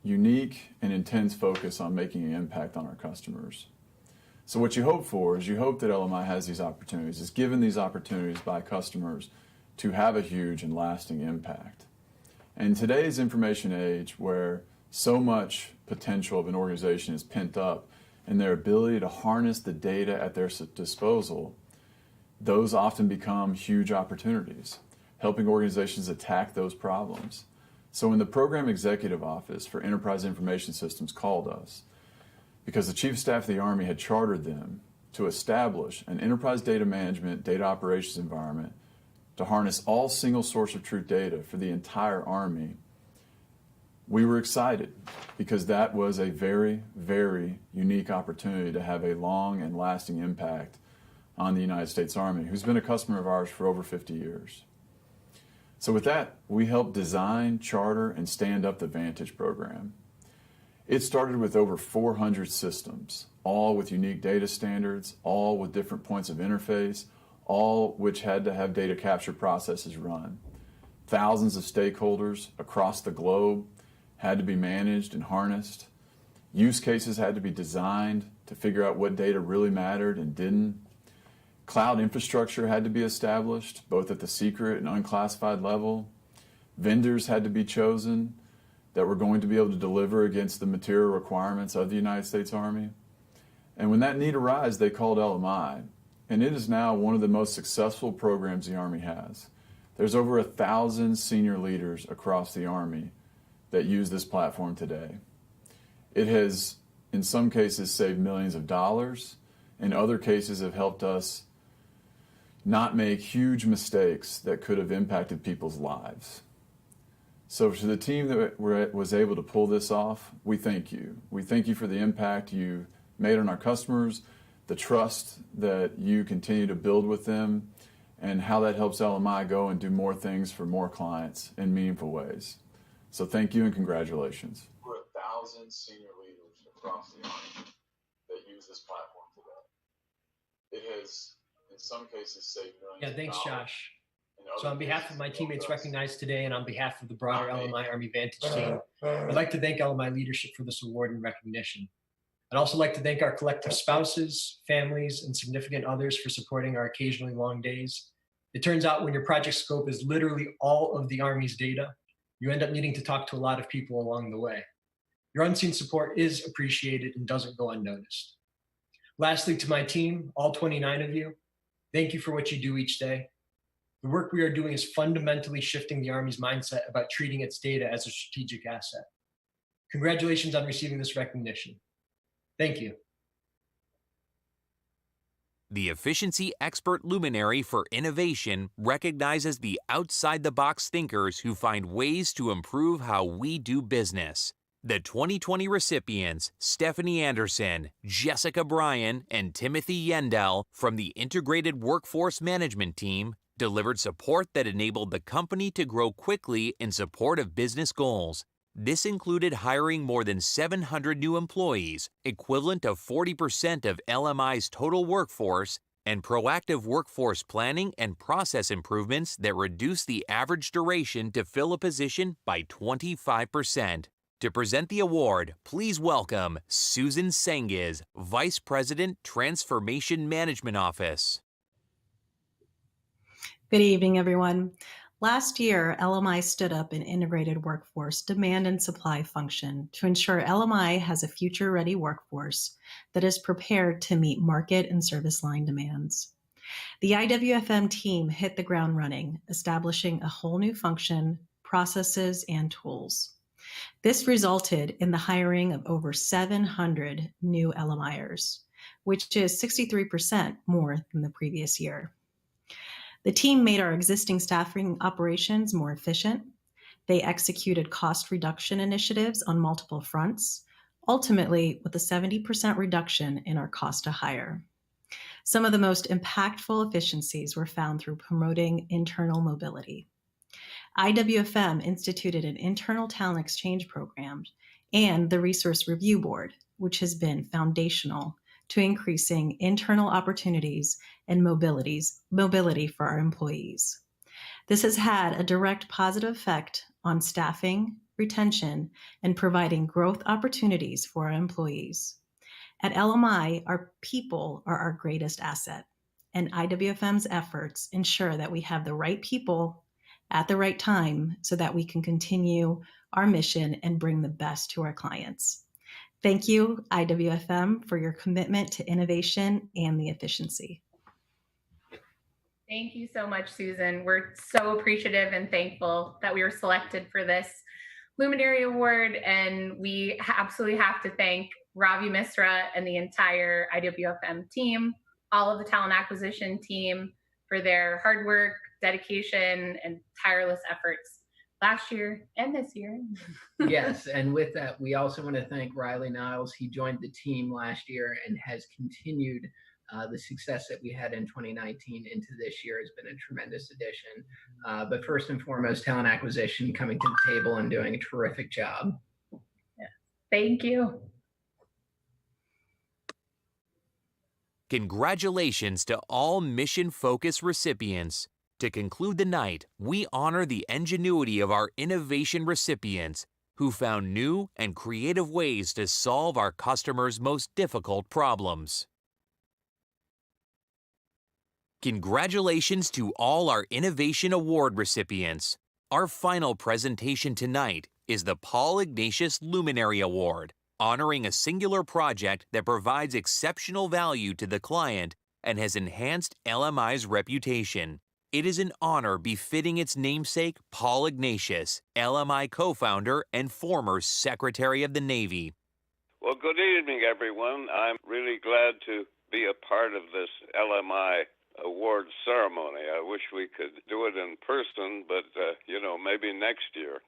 unique and intense focus on making an impact on our customers. So what you hope for is you hope that LMI has these opportunities, is given these opportunities by customers to have a huge and lasting impact. In today's information age where So much potential of an organization is pent up in their ability to harness the data at their disposal. Those often become huge opportunities, helping organizations attack those problems. So when the Program Executive Office for Enterprise Information Systems called us, because the Chief of Staff of the Army had chartered them to establish an enterprise data management, data operations environment to harness all single source of truth data for the entire Army, we were excited because that was a very, very unique opportunity to have a long and lasting impact on the United States Army, who's been a customer of ours for over 50 years. So with that, we helped design, charter, and stand up the Vantage program. It started with over 400 systems, all with unique data standards, all with different points of interface, all which had to have data capture processes run. Thousands of stakeholders across the globe had to be managed and harnessed. Use cases had to be designed to figure out what data really mattered and didn't. Cloud infrastructure had to be established, both at the secret and unclassified level. Vendors had to be chosen that were going to be able to deliver against the material requirements of the United States Army. And when that need arose, they called LMI, and it is now one of the most successful programs the Army has. There's over 1,000 senior leaders across the Army that use this platform today. It has, in some cases, saved millions of dollars. In other cases, have helped us not make huge mistakes that could have impacted people's lives. So to the team that was able to pull this off, we thank you. We thank you for the impact you made on our customers, the trust that you continue to build with them, and how that helps LMI go and do more things for more clients in meaningful ways. So thank you and congratulations. We're 1,000 senior leaders across the Army that use this platform today. It has, in some cases, saved millions. Yeah, thanks, Josh. So on behalf of my teammates recognized today and on behalf of the broader LMI Army Vantage team, I'd like to thank LMI leadership for this award and recognition. I'd also like to thank our collective spouses, families, and significant others for supporting our occasionally long days. It turns out when your project scope is literally all of the Army's data, you end up needing to talk to a lot of people along the way. Your unseen support is appreciated and doesn't go unnoticed. Lastly, to my team, all 29 of you, thank you for what you do each day. The work we are doing is fundamentally shifting the Army's mindset about treating its data as a strategic asset. Congratulations on receiving this recognition. Thank you. The Efficiency Expert Luminary for Innovation recognizes the outside-the-box thinkers who find ways to improve how we do business. The 2020 recipients, Stephanie Anderson, Jessica Bryan, and Timothy Yendell from the Integrated Workforce Management Team delivered support that enabled the company to grow quickly in support of business goals. This included hiring more than 700 new employees, equivalent to 40% of LMI's total workforce, and proactive workforce planning and process improvements that reduce the average duration to fill a position by 25%. To present the award, please welcome Susan Sengiz, Vice President, Transformation Management Office. Good evening, everyone. Last year, LMI stood up an integrated workforce demand and supply function to ensure LMI has a future-ready workforce that is prepared to meet market and service line demands. The IWFM team hit the ground running, establishing a whole new function, processes, and tools. This resulted in the hiring of over 700 new LMIers, which is 63% more than the previous year. The team made our existing staffing operations more efficient. They executed cost reduction initiatives on multiple fronts, ultimately with a 70% reduction in our cost to hire. Some of the most impactful efficiencies were found through promoting internal mobility. IWFM instituted an internal talent exchange program and the Resource Review Board, which has been foundational to increasing internal opportunities and mobility for our employees. This has had a direct positive effect on staffing, retention, and providing growth opportunities for our employees. At LMI, our people are our greatest asset, and IWFM's efforts ensure that we have the right people at the right time so that we can continue our mission and bring the best to our clients. Thank you, IWFM, for your commitment to innovation and the efficiency. Thank you so much, Susan. We're so appreciative and thankful that we were selected for this Luminary Award, and we absolutely have to thank Ravi Misra and the entire IWFM team, all of the talent acquisition team for their hard work, dedication, and tireless efforts last year and this year. Yes, and with that, we also want to thank Riley Niles. He joined the team last year and has continued the success that we had in 2019 into this year. Has been a tremendous addition. But first and foremost, talent acquisition coming to the table and doing a terrific job. Yeah. Thank you. Congratulations to all Mission Focus recipients. To conclude the night, we honor the ingenuity of our innovation recipients who found new and creative ways to solve our customers' most difficult problems. Congratulations to all our Innovation Award recipients. Our final presentation tonight is the Paul Ignatius Luminary Award, honoring a singular project that provides exceptional value to the client and has enhanced LMI's reputation. It is an honor befitting its namesake, Paul Ignatius, LMI co-founder and former Secretary of the Navy. Well, good evening, everyone. I'm really glad to be a part of this LMI award ceremony. I wish we could do it in person, but, maybe next year.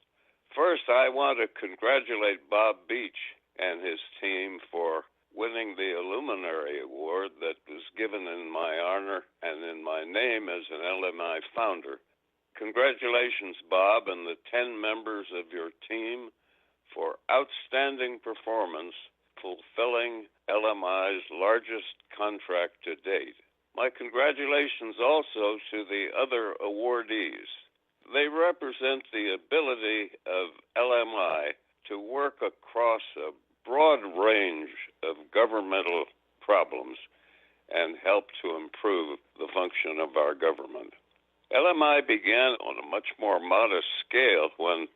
First, I want to congratulate Bob Beach and his team for winning the Luminary Award that was given in my honor and in my name as an LMI founder. Congratulations, Bob, and the 10 members of your team for outstanding performance fulfilling LMI's largest contract to date. My congratulations also to the other awardees. They represent the ability of LMI to work across a broad range of governmental problems and help to improve the function of our government. LMI began on a much more modest scale when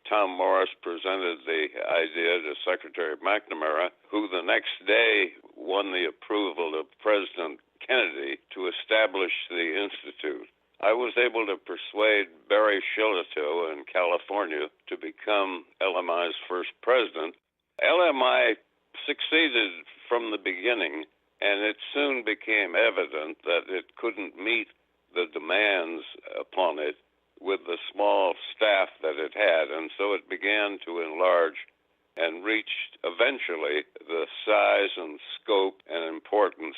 Tom Morris presented the idea to Secretary McNamara, who the next day won the approval of President Kennedy to establish the Institute. I was able to persuade Barry Shillito in California to become LMI's first president. LMI succeeded from the beginning, and it soon became evident that it couldn't meet the demands upon it with the small staff that it had, and so it began to enlarge and reached eventually the size and scope and importance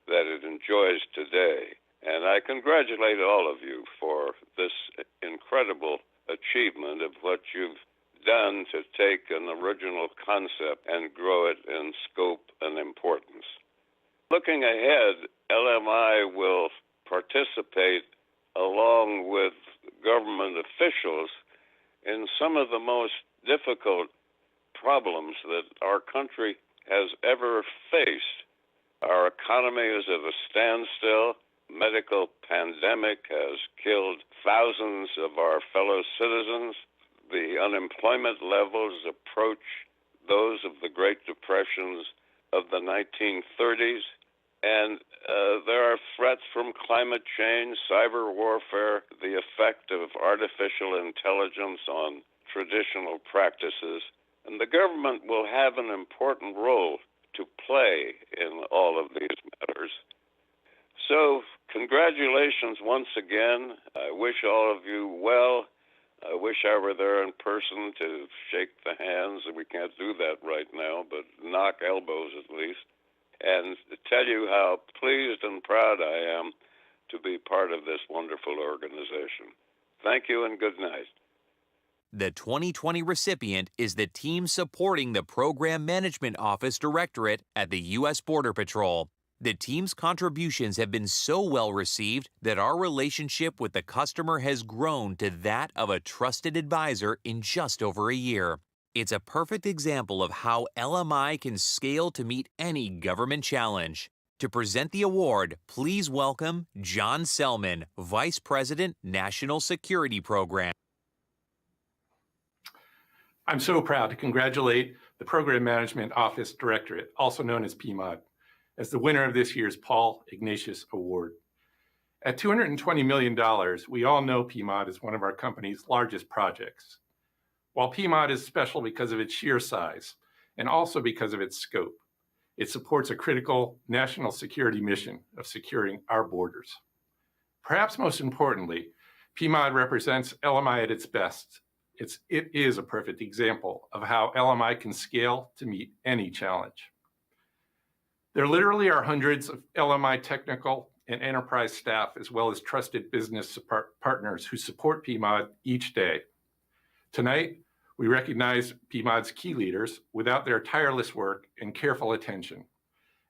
that it enjoys today. And I congratulate all of you for this incredible achievement of what you've done to take an original concept and grow it in scope and importance. Looking ahead, LMI will participate along with government officials in some of the most difficult problems that our country has ever faced. Our economy is at a standstill. Medical pandemic has killed thousands of our fellow citizens. The unemployment levels approach those of the Great Depressions of the 1930s. And there are threats from climate change, cyber warfare, the effect of artificial intelligence on traditional practices. And the government will have an important role to play in all of these matters. So, congratulations once again. I wish all of you well. I wish I were there in person to shake the hands. We can't do that right now, but knock elbows at least. And to tell you how pleased and proud I am to be part of this wonderful organization. Thank you and good night. The 2020 recipient is the team supporting the Program Management Office Directorate at the U.S. Border Patrol. The team's contributions have been so well received that our relationship with the customer has grown to that of a trusted advisor in just over a year. It's a perfect example of how LMI can scale to meet any government challenge. To present the award, please welcome John Selman, Vice President, National Security Program. I'm so proud to congratulate the Program Management Office Directorate, also known as PMOD, as the winner of this year's Paul Ignatius Award. At $220 million, we all know PMOD is one of our company's largest projects. While PMOD is special because of its sheer size and also because of its scope, it supports a critical national security mission of securing our borders. Perhaps most importantly, PMOD represents LMI at its best. It is a perfect example of how LMI can scale to meet any challenge. There literally are hundreds of LMI technical and enterprise staff, as well as trusted business partners who support PMOD each day. Tonight, we recognize PMOD's key leaders. Without their tireless work and careful attention,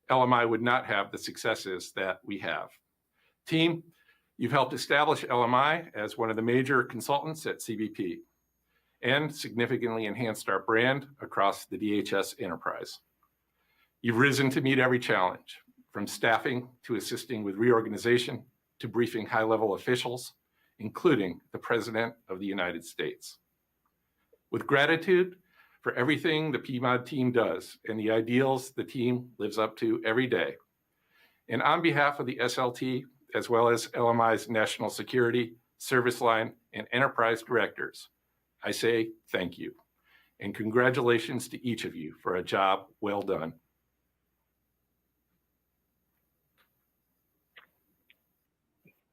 LMI would not have the successes that we have. Team, you've helped establish LMI as one of the major consultants at CBP and significantly enhanced our brand across the DHS enterprise. You've risen to meet every challenge, from staffing to assisting with reorganization to briefing high-level officials, including the President of the United States. With gratitude for everything the PMOD team does and the ideals the team lives up to every day, and on behalf of the SLT, as well as LMI's National Security, Service Line, and Enterprise Directors, I say thank you, and congratulations to each of you for a job well done.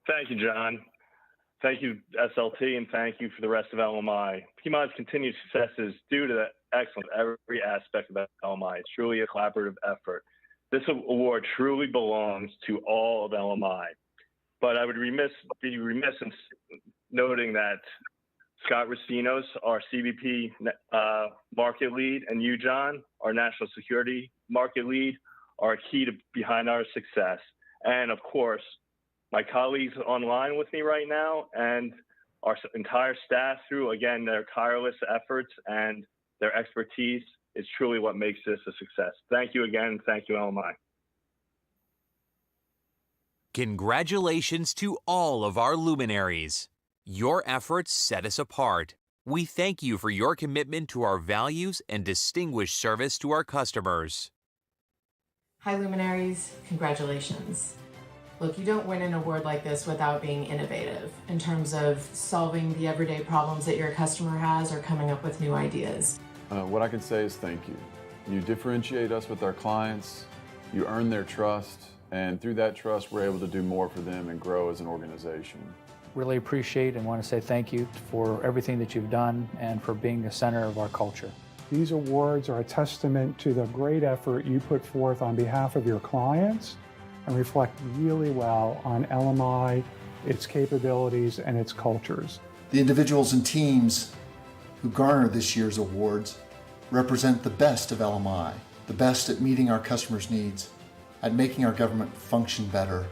Thank you, John. Thank you, SLT, and thank you for the rest of LMI. PMOD's continued success is due to the excellence of every aspect of LMI. It's truly a collaborative effort. This award truly belongs to all of LMI. But I would be remiss in noting that Scott Racinos, our CBP market lead, and you, John, our national security market lead, are key behind our success. And of course, my colleagues online with me right now and our entire staff through, again, their tireless efforts and their expertise is truly what makes this a success. Thank you again. Thank you, LMI. Congratulations to all of our luminaries. Your efforts set us apart. We thank you for your commitment to our values and distinguished service to our customers. Hi, luminaries. Congratulations. Look, you don't win an award like this without being innovative in terms of solving the everyday problems that your customer has or coming up with new ideas. What I can say is thank you. You differentiate us with our clients, you earn their trust, and through that trust, we're able to do more for them and grow as an organization. Really appreciate and want to say thank you for everything that you've done and for being the center of our culture. These awards are a testament to the great effort you put forth on behalf of your clients and reflect really well on LMI, its capabilities, and its cultures. The individuals and teams who garner this year's awards represent the best of LMI, the best at meeting our customers' needs, at making our government function better,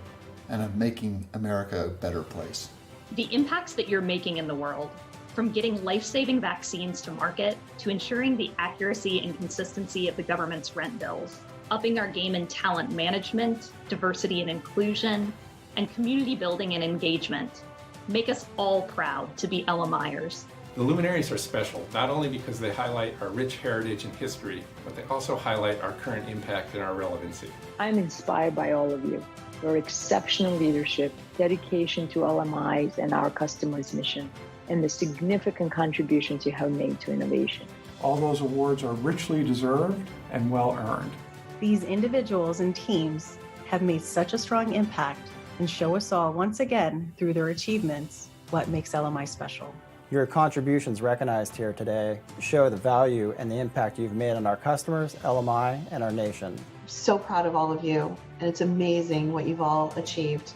and at making America a better place. The impacts that you're making in the world, from getting life-saving vaccines to market to ensuring the accuracy and consistency of the government's rent bills, upping our game in talent management, diversity and inclusion, and community building and engagement, make us all proud to be LMI'ers. The luminaries are special, not only because they highlight our rich heritage and history, but they also highlight our current impact and our relevancy. I'm inspired by all of you. Your exceptional leadership, dedication to LMI's and our customers' mission, and the significant contributions you have made to innovation. All those awards are richly deserved and well earned. These individuals and teams have made such a strong impact and show us all once again through their achievements what makes LMI special. Your contributions recognized here today show the value and the impact you've made on our customers, LMI, and our nation. So proud of all of you, and it's amazing what you've all achieved.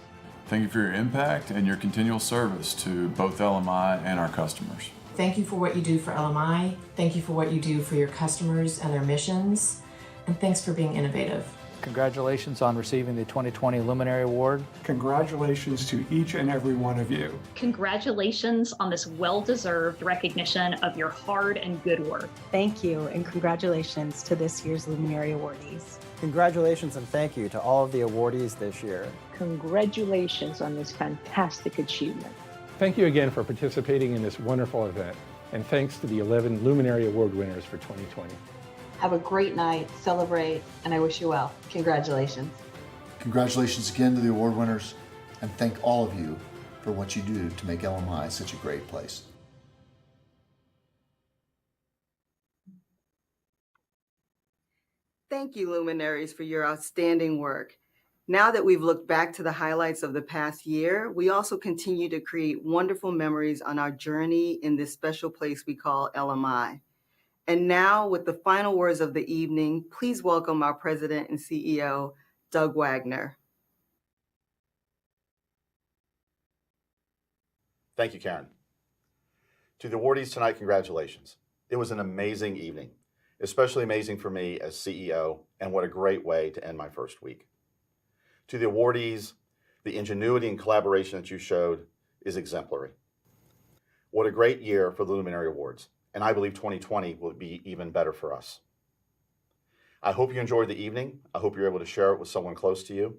Thank you for your impact and your continual service to both LMI and our customers. Thank you for what you do for LMI. Thank you for what you do for your customers and their missions. And thanks for being innovative. Congratulations on receiving the 2020 Luminary Award. Congratulations to each and every one of you. Congratulations on this well-deserved recognition of your hard and good work. Thank you, and congratulations to this year's Luminary awardees. Congratulations and thank you to all of the awardees this year. Congratulations on this fantastic achievement. Thank you again for participating in this wonderful event, and thanks to the 11 Luminary Award winners for 2020. Have a great night, celebrate, and I wish you well. Congratulations. Congratulations again to the award winners, and thank all of you for what you do to make LMI such a great place. Thank you, Luminaries, for your outstanding work. Now that we've looked back to the highlights of the past year, we also continue to create wonderful memories on our journey in this special place we call LMI. And now, with the final words of the evening, please welcome our President and CEO, Doug Wagner. Thank you, Karen. To the awardees tonight, congratulations. It was an amazing evening, especially amazing for me as CEO, and what a great way to end my first week. To the awardees, the ingenuity and collaboration that you showed is exemplary. What a great year for the Luminary Awards, and I believe 2020 will be even better for us. I hope you enjoyed the evening. I hope you're able to share it with someone close to you.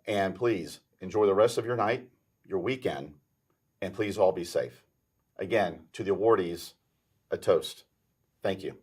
And please enjoy the rest of your night, your weekend, and please all be safe. Again, to the awardees, a toast. Thank you.